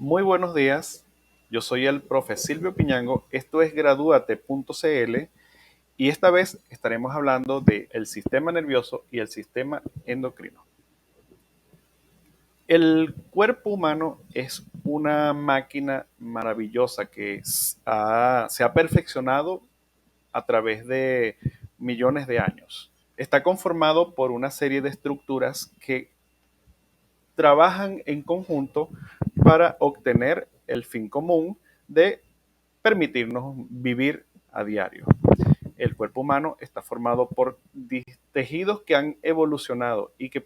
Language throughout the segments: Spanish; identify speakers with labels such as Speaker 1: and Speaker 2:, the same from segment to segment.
Speaker 1: Muy buenos días, yo soy el profe Silvio Piñango, esto es Gradúate.cl y esta vez estaremos hablando del sistema nervioso y el sistema endocrino. El cuerpo humano es una máquina maravillosa que se ha perfeccionado a través de millones de años. Está conformado por una serie de estructuras que trabajan en conjunto para obtener el fin común de permitirnos vivir a diario. El cuerpo humano está formado por tejidos que han evolucionado y que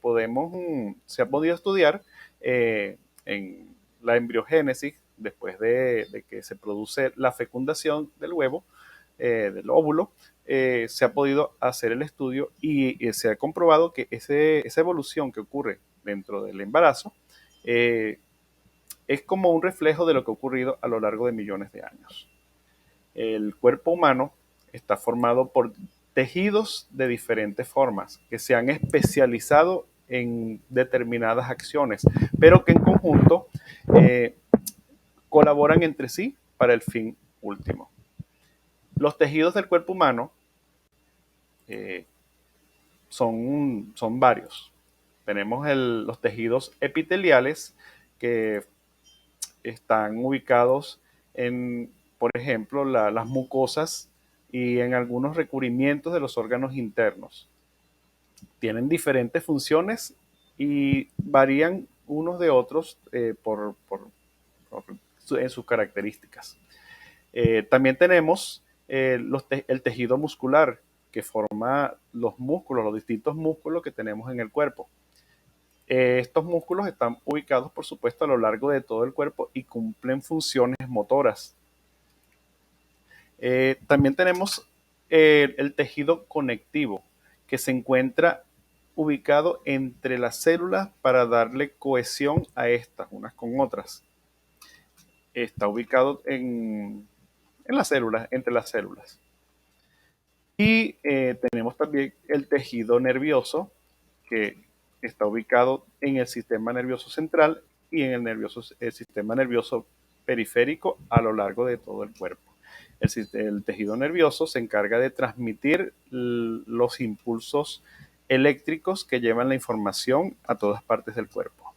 Speaker 1: se ha podido estudiar en la embriogénesis después de que se produce la fecundación del huevo, del óvulo. Se ha podido hacer el estudio y se ha comprobado que esa evolución que ocurre dentro del embarazo eh, es como un reflejo de lo que ha ocurrido a lo largo de millones de años. El cuerpo humano está formado por tejidos de diferentes formas que se han especializado en determinadas acciones, pero que en conjunto eh, colaboran entre sí para el fin último. Los tejidos del cuerpo humano eh, son varios. Tenemos los tejidos epiteliales que están ubicados en, por ejemplo, las mucosas y en algunos recubrimientos de los órganos internos. Tienen diferentes funciones y varían unos de otros en sus características. También tenemos el tejido muscular que forma los músculos, los distintos músculos que tenemos en el cuerpo. Estos músculos están ubicados, por supuesto, a lo largo de todo el cuerpo y cumplen funciones motoras. También tenemos el tejido conectivo, que se encuentra ubicado entre las células para darle cohesión a estas, unas con otras. Está ubicado en las células, entre las células. Y tenemos también el tejido nervioso, que está ubicado en el sistema nervioso central y en el sistema nervioso periférico a lo largo de todo el cuerpo. El tejido nervioso se encarga de transmitir los impulsos eléctricos que llevan la información a todas partes del cuerpo.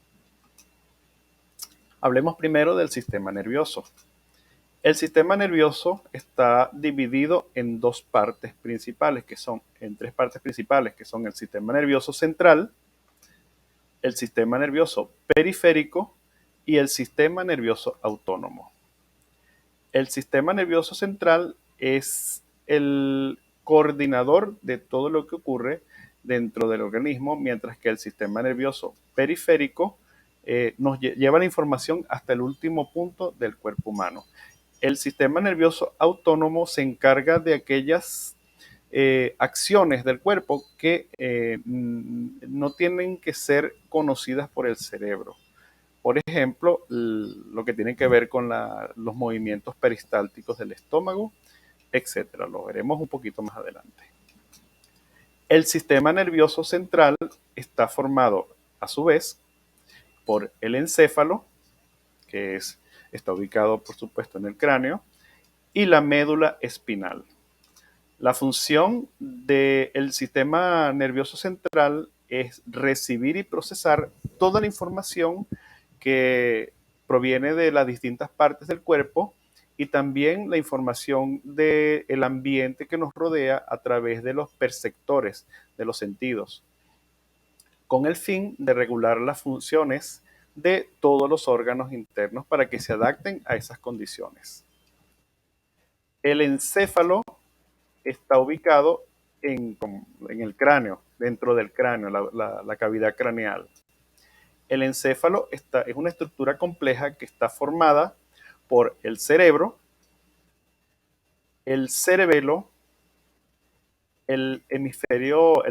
Speaker 1: Hablemos primero del sistema nervioso. El sistema nervioso está dividido en tres partes principales, que son el sistema nervioso central, el sistema nervioso periférico y el sistema nervioso autónomo. El sistema nervioso central es el coordinador de todo lo que ocurre dentro del organismo, mientras que el sistema nervioso periférico nos lleva la información hasta el último punto del cuerpo humano. El sistema nervioso autónomo se encarga de aquellas acciones del cuerpo que no tienen que ser conocidas por el cerebro. Por ejemplo, lo que tiene que ver con los movimientos peristálticos del estómago, etcétera. Lo veremos un poquito más adelante. El sistema nervioso central está formado, a su vez, por el encéfalo, que está ubicado, por supuesto, en el cráneo, y la médula espinal. La función del sistema nervioso central es recibir y procesar toda la información que proviene de las distintas partes del cuerpo y también la información del ambiente que nos rodea a través de los perceptores de los sentidos, con el fin de regular las funciones de todos los órganos internos para que se adapten a esas condiciones. El encéfalo está ubicado en el cráneo, dentro del cráneo, la cavidad craneal. El encéfalo es una estructura compleja que está formada por el cerebro, el cerebelo, el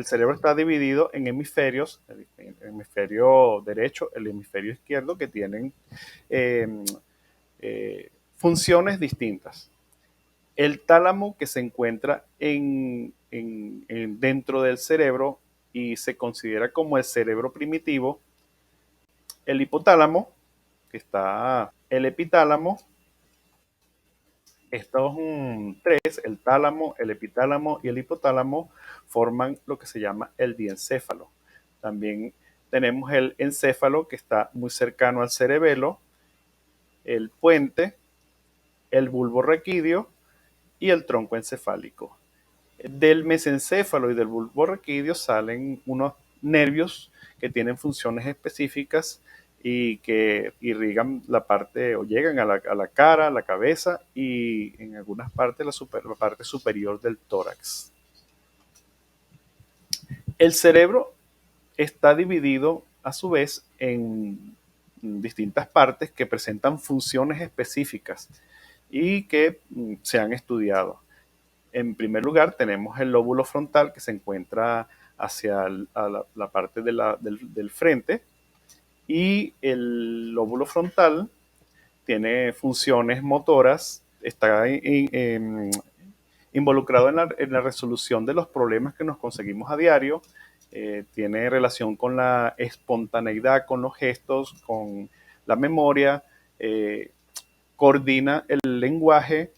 Speaker 1: cerebro está dividido en hemisferios, el hemisferio derecho, el hemisferio izquierdo, que tienen eh, funciones distintas. El tálamo, que se encuentra dentro del cerebro y se considera como el cerebro primitivo. El hipotálamo, que está el epitálamo. Estos tres, el tálamo, el epitálamo y el hipotálamo, forman lo que se llama el diencéfalo. También tenemos el encéfalo, que está muy cercano al cerebelo, el puente, el bulbo raquídeo y el tronco encefálico. Del mesencéfalo y del bulbo raquídeo salen unos nervios que tienen funciones específicas y que irrigan la parte o llegan a la cara, a la cabeza y en algunas partes la parte superior del tórax. El cerebro está dividido a su vez en distintas partes que presentan funciones específicas y que se han estudiado. En primer lugar, tenemos el lóbulo frontal, que se encuentra hacia la parte del frente, y el lóbulo frontal tiene funciones motoras, está involucrado en la resolución de los problemas que nos conseguimos a diario, tiene relación con la espontaneidad, con los gestos, con la memoria, coordina el lenguaje,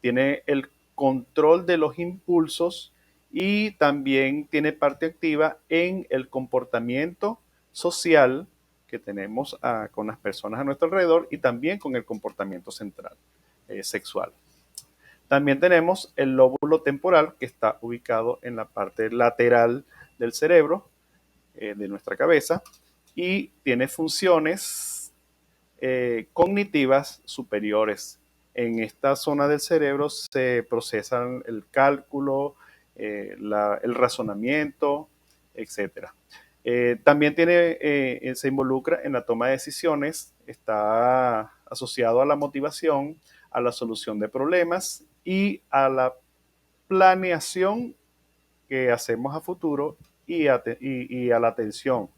Speaker 1: tiene el control de los impulsos y también tiene parte activa en el comportamiento social que tenemos con las personas a nuestro alrededor y también con el comportamiento central, sexual. También tenemos el lóbulo temporal, que está ubicado en la parte lateral del cerebro, de nuestra cabeza, y tiene funciones cognitivas superiores. En esta zona del cerebro se procesan el cálculo, el razonamiento, etcétera. También se involucra en la toma de decisiones, está asociado a la motivación, a la solución de problemas y a la planeación que hacemos a futuro y a la atención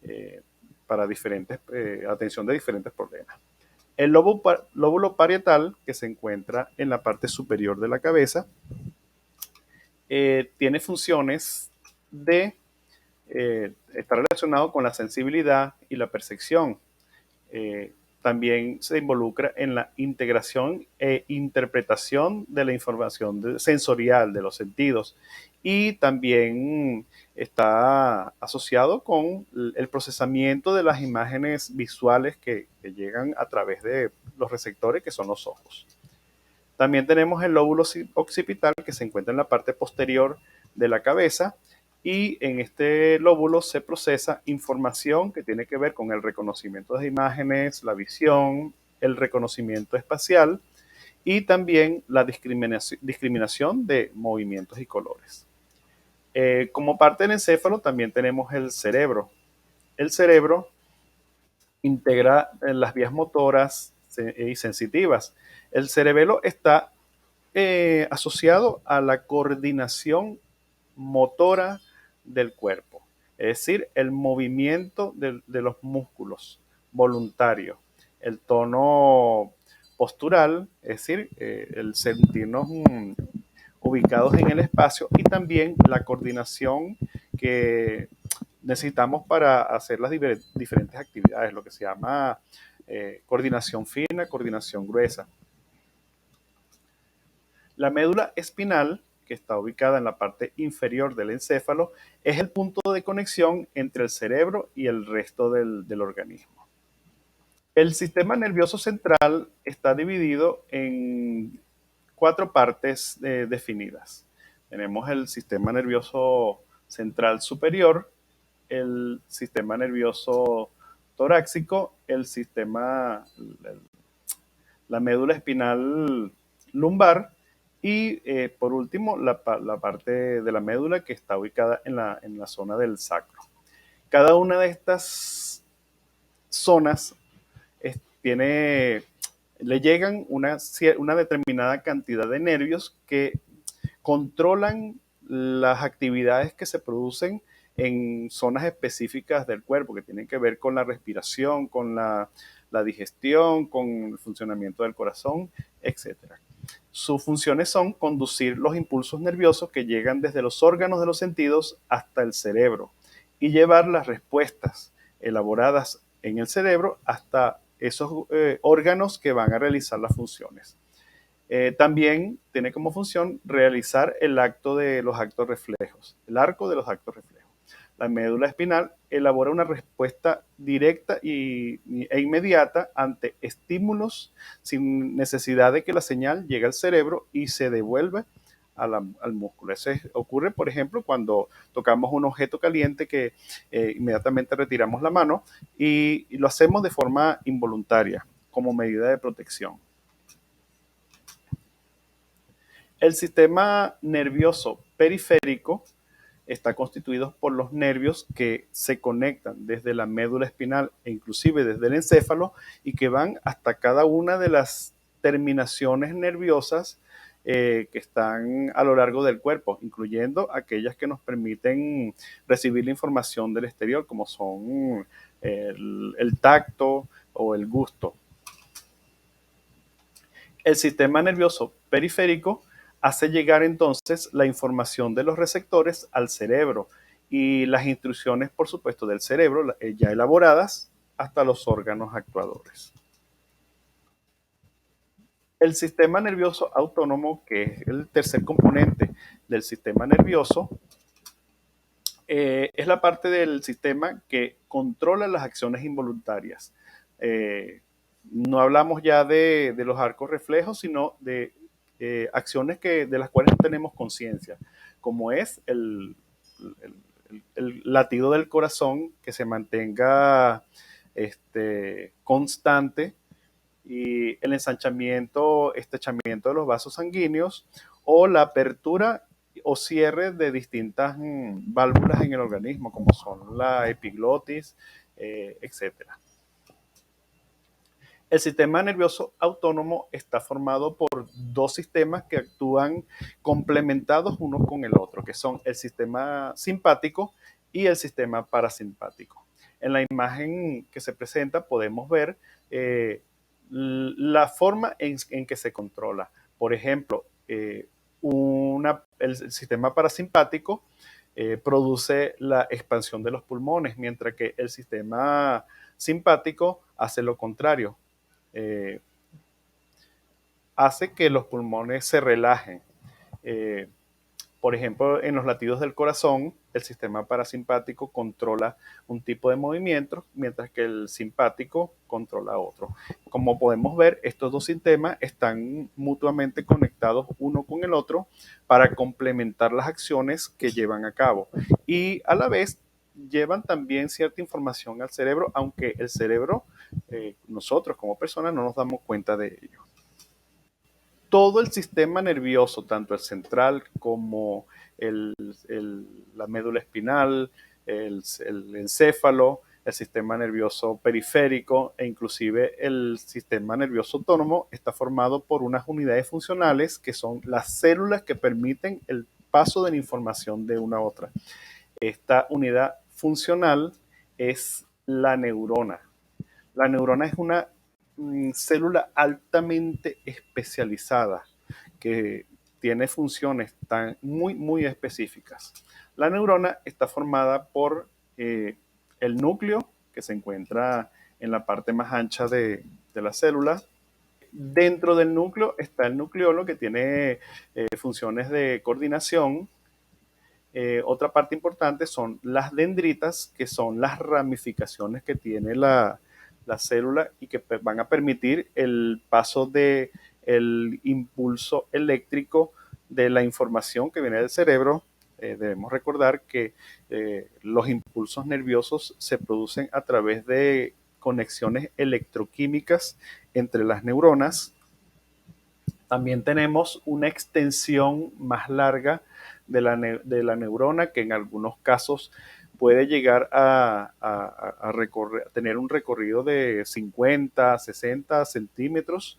Speaker 1: eh, para atención de diferentes problemas. El lóbulo parietal, que se encuentra en la parte superior de la cabeza, tiene funciones está relacionado con la sensibilidad y la percepción. También se involucra en la integración e interpretación de la información sensorial de los sentidos y también está asociado con el procesamiento de las imágenes visuales que llegan a través de los receptores que son los ojos. También tenemos el lóbulo occipital, que se encuentra en la parte posterior de la cabeza, y en este lóbulo se procesa información que tiene que ver con el reconocimiento de imágenes, la visión, el reconocimiento espacial y también la discriminación de movimientos y colores. Como parte del encéfalo también tenemos el cerebro. El cerebro integra las vías motoras y sensitivas. El cerebelo está asociado a la coordinación motora del cuerpo, es decir, el movimiento de los músculos voluntario, el tono postural, es decir, el sentirnos ubicados en el espacio y también la coordinación que necesitamos para hacer las diferentes actividades, lo que se llama coordinación fina, coordinación gruesa. La médula espinal, que está ubicada en la parte inferior del encéfalo, es el punto de conexión entre el cerebro y el resto del organismo. El sistema nervioso central está dividido en 4 partes definidas. Tenemos el sistema nervioso central superior, el sistema nervioso torácico, la médula espinal lumbar y por último la parte de la médula que está ubicada en la zona del sacro. Cada una de estas zonas le llegan una determinada cantidad de nervios que controlan las actividades que se producen en zonas específicas del cuerpo que tienen que ver con la respiración, con la digestión, con el funcionamiento del corazón, etc. Sus funciones son conducir los impulsos nerviosos que llegan desde los órganos de los sentidos hasta el cerebro y llevar las respuestas elaboradas en el cerebro hasta esos órganos que van a realizar las funciones. También tiene como función realizar el acto de los actos reflejos, el arco de los actos reflejos. La médula espinal elabora una respuesta directa e inmediata ante estímulos sin necesidad de que la señal llegue al cerebro y se devuelva al músculo. Eso ocurre, por ejemplo, cuando tocamos un objeto caliente que inmediatamente retiramos la mano y lo hacemos de forma involuntaria como medida de protección. El sistema nervioso periférico está constituido por los nervios que se conectan desde la médula espinal e inclusive desde el encéfalo y que van hasta cada una de las terminaciones nerviosas que están a lo largo del cuerpo, incluyendo aquellas que nos permiten recibir la información del exterior, como son el tacto o el gusto. El sistema nervioso periférico hace llegar entonces la información de los receptores al cerebro y las instrucciones, por supuesto, del cerebro ya elaboradas hasta los órganos actuadores. El sistema nervioso autónomo, que es el tercer componente del sistema nervioso, es la parte del sistema que controla las acciones involuntarias. No hablamos ya de los arcos reflejos, sino de acciones de las cuales no tenemos conciencia, como es el latido del corazón que se mantenga constante y el ensanchamiento, estrechamiento de los vasos sanguíneos o la apertura o cierre de distintas válvulas en el organismo, como son la epiglotis, etcétera. El sistema nervioso autónomo está formado por dos sistemas que actúan complementados uno con el otro, que son el sistema simpático y el sistema parasimpático. En la imagen que se presenta podemos ver la forma en que se controla. Por ejemplo, el sistema parasimpático produce la expansión de los pulmones, mientras que el sistema simpático hace lo contrario. Hace que los pulmones se relajen. Por ejemplo, en los latidos del corazón, el sistema parasimpático controla un tipo de movimiento, mientras que el simpático controla otro. Como podemos ver, estos dos sistemas están mutuamente conectados uno con el otro para complementar las acciones que llevan a cabo. Y a la vez llevan también cierta información al cerebro, aunque el cerebro, nosotros como personas, no nos damos cuenta de ello. Todo el sistema nervioso, tanto el central como la médula espinal, el encéfalo, el sistema nervioso periférico e inclusive el sistema nervioso autónomo está formado por unas unidades funcionales que son las células que permiten el paso de la información de una a otra. Esta unidad funcional es la neurona. La neurona es una célula altamente especializada que tiene funciones muy específicas. La neurona está formada por el núcleo, que se encuentra en la parte más ancha de la célula. Dentro del núcleo está el nucleolo, que tiene funciones de coordinación. Otra parte importante son las dendritas, que son las ramificaciones que tiene la célula y que van a permitir el paso del impulso eléctrico de la información que viene del cerebro. Debemos recordar que los impulsos nerviosos se producen a través de conexiones electroquímicas entre las neuronas. También tenemos una extensión más larga de la neurona, que en algunos casos puede llegar a tener un recorrido de 50, 60 centímetros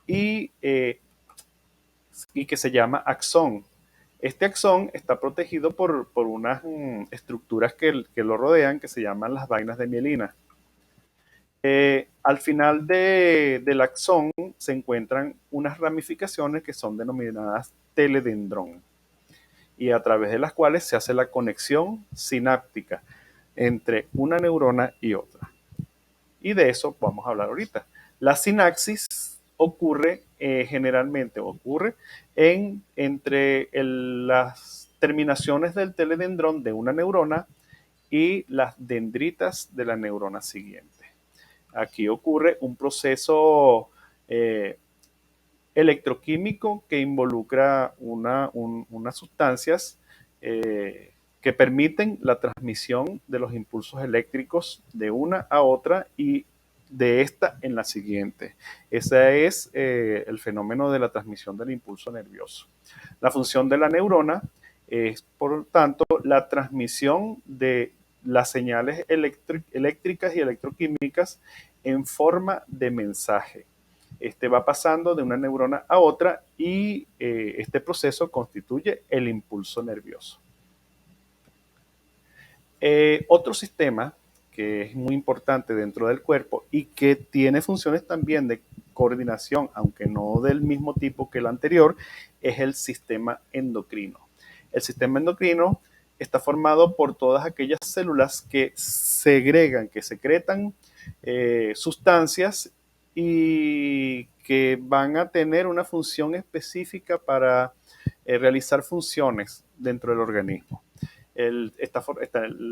Speaker 1: y que se axón. Axón. Este axón está protegido por unas estructuras que lo rodean, que se llaman las vainas de mielina. Al final del axón se encuentran unas ramificaciones que son denominadas teledendrón, y a través de las cuales se hace la conexión sináptica entre una neurona y otra. Y de eso vamos a hablar ahorita. La sinapsis ocurre generalmente, ocurre entre las terminaciones del teledendrón de una neurona y las dendritas de la neurona siguiente. Aquí ocurre un proceso electroquímico que involucra unas sustancias que permiten la transmisión de los impulsos eléctricos de una a otra y de esta en la siguiente. Ese es el fenómeno de la transmisión del impulso nervioso. La función de la neurona es, por tanto, la transmisión de las señales eléctricas y electroquímicas en forma de mensaje. Este va pasando de una neurona a otra y este proceso constituye el impulso nervioso. Otro sistema que es muy importante dentro del cuerpo y que tiene funciones también de coordinación, aunque no del mismo tipo que el anterior, es el sistema endocrino. El sistema endocrino está formado por todas aquellas células que segregan, que secretan sustancias y que van a tener una función específica para realizar funciones dentro del organismo. El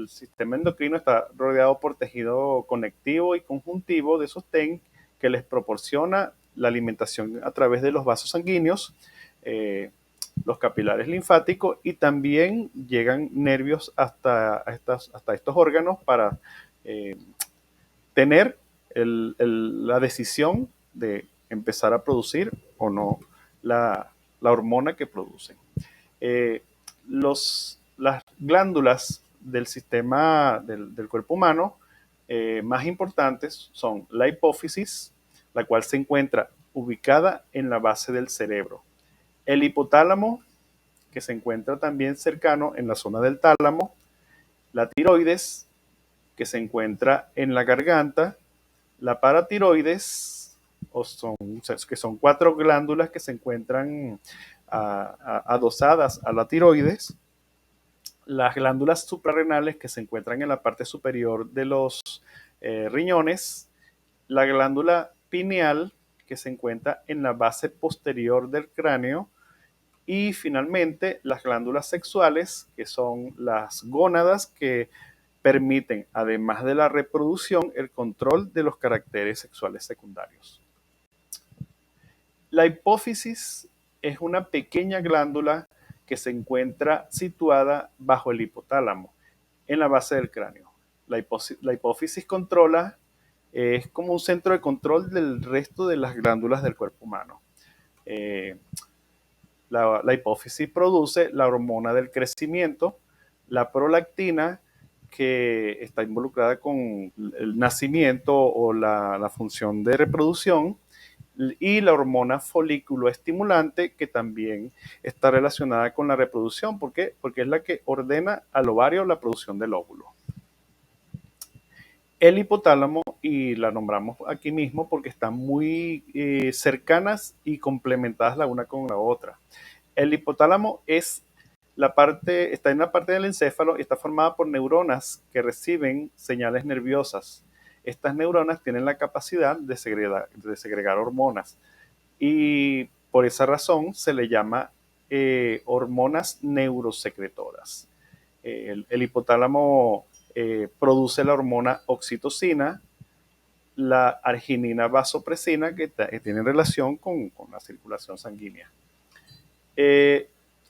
Speaker 1: sistema endocrino está rodeado por tejido conectivo y conjuntivo de sostén que les proporciona la alimentación a través de los vasos sanguíneos, los capilares linfáticos y también llegan nervios hasta estos órganos para tener la decisión de empezar a producir o no la hormona que producen. Las glándulas del sistema del cuerpo humano más importantes son la hipófisis, la cual se encuentra ubicada en la base del cerebro. El hipotálamo, que se encuentra también cercano en la zona del tálamo. La tiroides, que se encuentra en la garganta. La paratiroides, que son 4 glándulas que se encuentran adosadas a la tiroides. Las glándulas suprarrenales que se encuentran en la parte superior de los riñones, la glándula pineal que se encuentra en la base posterior del cráneo y finalmente las glándulas sexuales que son las gónadas que permiten, además de la reproducción, el control de los caracteres sexuales secundarios. La hipófisis es una pequeña glándula que se encuentra situada bajo el hipotálamo, en la base del cráneo. La hipófisis controla, es como un centro de control del resto de las glándulas del cuerpo humano. La hipófisis produce la hormona del crecimiento, la prolactina, que está involucrada con el nacimiento o la función de reproducción, y la hormona folículo estimulante, que también está relacionada con la reproducción. ¿Por qué? Porque es la que ordena al ovario la producción del óvulo. El hipotálamo, y la nombramos aquí mismo porque están muy cercanas y complementadas la una con la otra. El hipotálamo está en la parte del encéfalo y está formada por neuronas que reciben señales nerviosas. Estas neuronas tienen la capacidad de segregar hormonas y por esa razón se le llama hormonas neurosecretoras. El hipotálamo produce la hormona oxitocina, la arginina vasopresina, que tiene relación con la circulación sanguínea.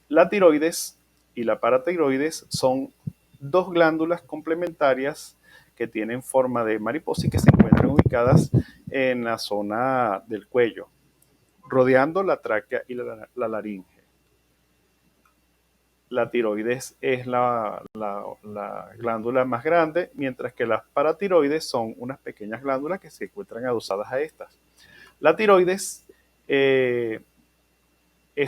Speaker 1: La tiroides y la paratiroides son 2 glándulas complementarias que tienen forma de mariposa y que se encuentran ubicadas en la zona del cuello, rodeando la tráquea y la laringe. La tiroides es la glándula más grande, mientras que las paratiroides son unas pequeñas glándulas que se encuentran adosadas a estas. La tiroides es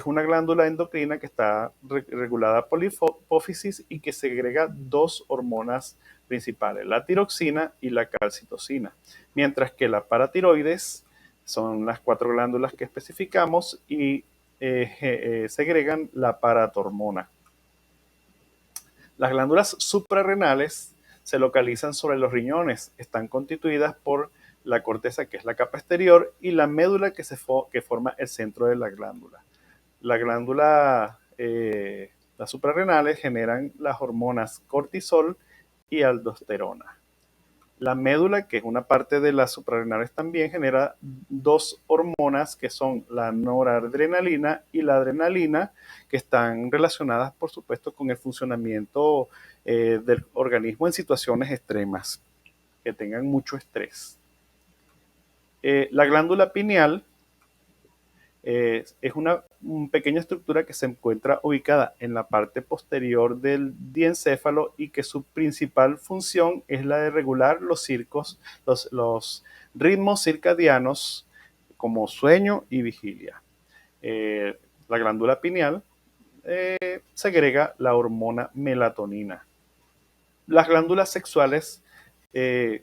Speaker 1: una glándula endocrina que está regulada por la hipófisis y que segrega 2 hormonas principales, la tiroxina y la calcitocina, mientras que la paratiroides son las 4 glándulas que especificamos y segregan la paratormona. Las glándulas suprarrenales se localizan sobre los riñones, están constituidas por la corteza, que es la capa exterior, y la médula, que forma el centro de la glándula. La glándula, las suprarrenales generan las hormonas cortisol y aldosterona. La médula, que es una parte de las suprarrenales, también genera dos hormonas que son la noradrenalina y la adrenalina, que están relacionadas, por supuesto, con el funcionamiento del organismo en situaciones extremas, que tengan mucho estrés. La glándula pineal es una pequeña estructura que se encuentra ubicada en la parte posterior del diencéfalo y que su principal función es la de regular los ritmos circadianos como sueño y vigilia. La glándula pineal segrega la hormona melatonina. Las glándulas sexuales eh,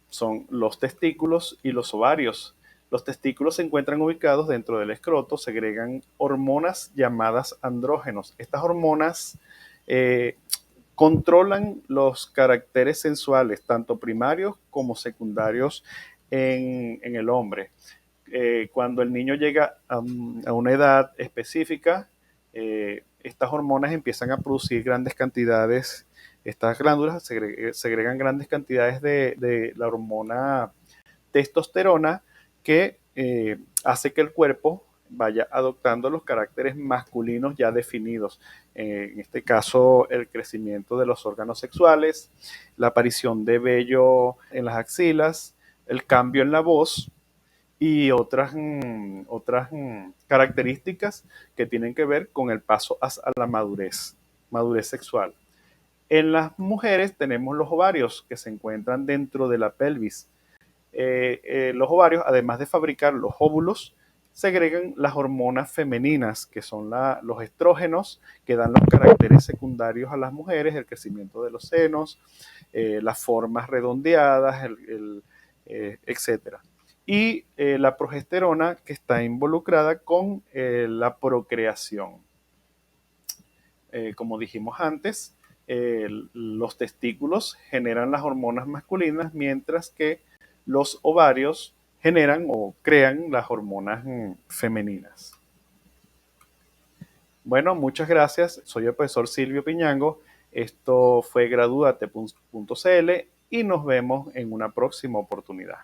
Speaker 1: son los testículos y los ovarios. Los testículos se encuentran ubicados dentro del escroto, segregan hormonas llamadas andrógenos. Estas hormonas eh, controlan los caracteres sensuales, tanto primarios como secundarios en el hombre. Cuando el niño llega a una edad específica, estas hormonas empiezan a producir grandes cantidades, estas glándulas segregan grandes cantidades de la hormona testosterona, que hace que el cuerpo vaya adoptando los caracteres masculinos ya definidos. En este caso, el crecimiento de los órganos sexuales, la aparición de vello en las axilas, el cambio en la voz y otras características que tienen que ver con el paso a la madurez sexual. En las mujeres tenemos los ovarios, que se encuentran dentro de la pelvis. Los ovarios, además de fabricar los óvulos, segregan las hormonas femeninas, que son los estrógenos, que dan los caracteres secundarios a las mujeres, el crecimiento de los senos, las formas redondeadas, etc. Y la progesterona, que está involucrada con la procreación. Como dijimos antes, los testículos generan las hormonas masculinas, mientras que los ovarios generan o crean las hormonas femeninas. Bueno, muchas gracias. Soy el profesor Silvio Piñango. Esto fue graduate.cl y nos vemos en una próxima oportunidad.